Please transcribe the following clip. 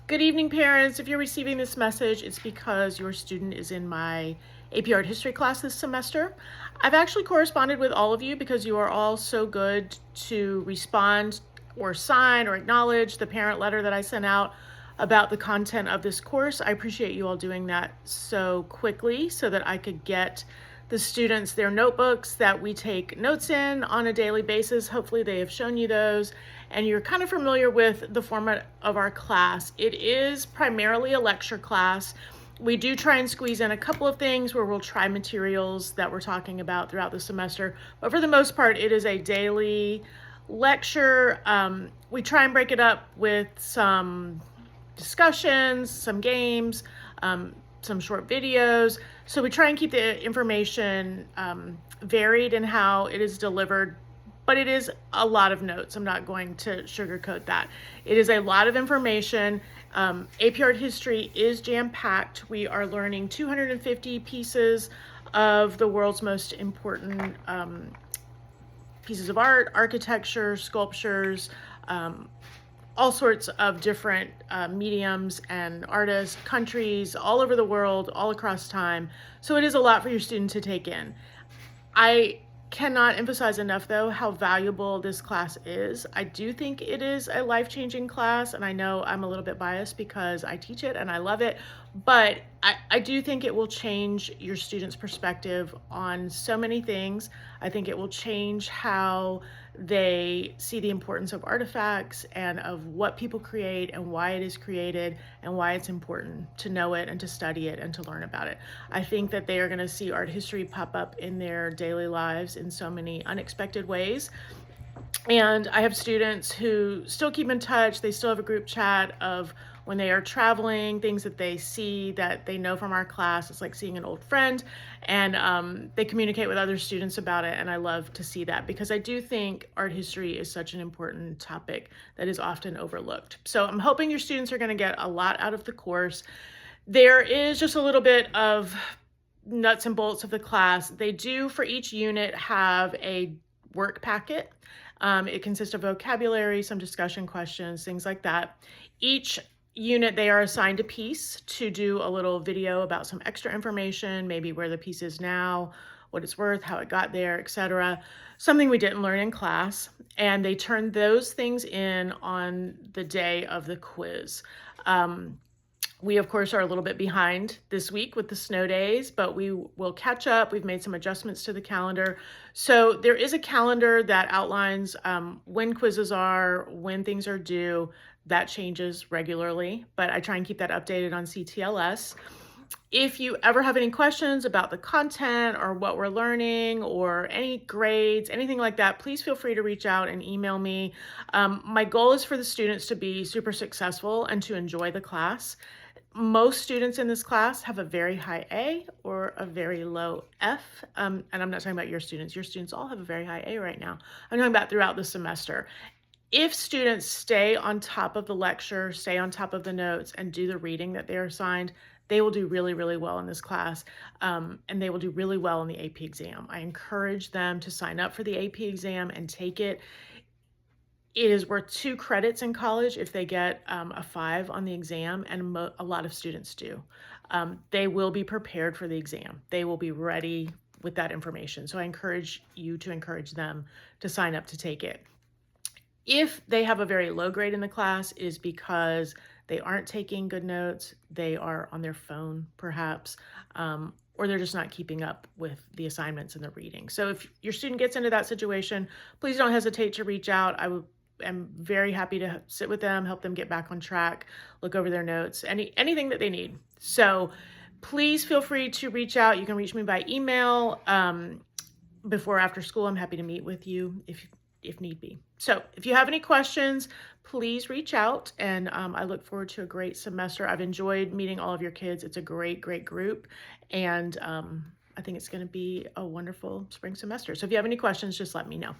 Good evening, parents. If you're receiving this message, it's because your student is in my AP Art History class this semester. I've actually corresponded with all of you because you are all so good to respond or sign or acknowledge the parent letter that I sent out about the content of this course. I appreciate you all doing that so quickly so that I could get the students their notebooks that we take notes in on a daily basis. Hopefully they have shown you those and you're kind of familiar with the format of our class. It is primarily a lecture class. We do try and squeeze in a couple of things where we'll try materials that we're talking about throughout the semester, but for the most part, it is a daily lecture. We try and break it up with some discussions, some games, some short videos. So we try and keep the information varied in how it is delivered, but it is a lot of notes. I'm not going to sugarcoat that. It is a lot of information. AP Art History is jam-packed. We are learning 250 pieces of the world's most important pieces of art, architecture, sculptures, all sorts of different mediums and artists, countries, all over the world, all across time. So it is a lot for your student to take in. I cannot emphasize enough, though, how valuable this class is. I do think it is a life-changing class, and I know I'm a little bit biased because I teach it and I love it, but I do think it will change your students' perspective on so many things. I think it will change how they see the importance of artifacts and of what people create and why it is created and why it's important to know it and to study it and to learn about it. I think that they are going to see art history pop up in their daily lives in so many unexpected ways. And I have students who still keep in touch. They still have a group chat of when they are traveling, things that they see that they know from our class. It's like seeing an old friend, and they communicate with other students about it. And I love to see that because I do think art history is such an important topic that is often overlooked. So I'm hoping your students are going to get a lot out of the course. There is just a little bit of nuts and bolts of the class. They do, for each unit, have a work packet. It consists of vocabulary, some discussion questions, things like that. Each unit, they are assigned a piece to do a little video about some extra information, maybe where the piece is now, what it's worth, how it got there, etc. Something we didn't learn in class. And they turn those things in on the day of the quiz. We, of course, are a little bit behind this week with the snow days, but we will catch up. We've made some adjustments to the calendar. So there is a calendar that outlines when quizzes are, when things are due. That changes regularly, but I try and keep that updated on CTLS. If you ever have any questions about the content or what we're learning or any grades, anything like that, please feel free to reach out and email me. My goal is for the students to be super successful and to enjoy the class. Most students in this class have a very high A or a very low F. And I'm not talking about your students. Your students all have a very high A right now. I'm talking about throughout the semester. If students stay on top of the lecture, stay on top of the notes, and do the reading that they're assigned, they will do really, really well in this class, and they will do really well in the AP exam. I encourage them to sign up for the AP exam and take it. It is worth 2 credits in college if they get a 5 on the exam, and a lot of students do. They will be prepared for the exam. They will be ready with that information. So I encourage you to encourage them to sign up to take it. If they have a very low grade in the class, it is because they aren't taking good notes, they are on their phone perhaps, or they're just not keeping up with the assignments and the reading. So if your student gets into that situation, please don't hesitate to reach out. I'm very happy to sit with them, help them get back on track, look over their notes, anything that they need. So please feel free to reach out. You can reach me by email. Before or after school, I'm happy to meet with you if need be. So if you have any questions, please reach out, and I look forward to a great semester. I've enjoyed meeting all of your kids. It's a great, great group, and I think it's going to be a wonderful spring semester. So if you have any questions, just let me know.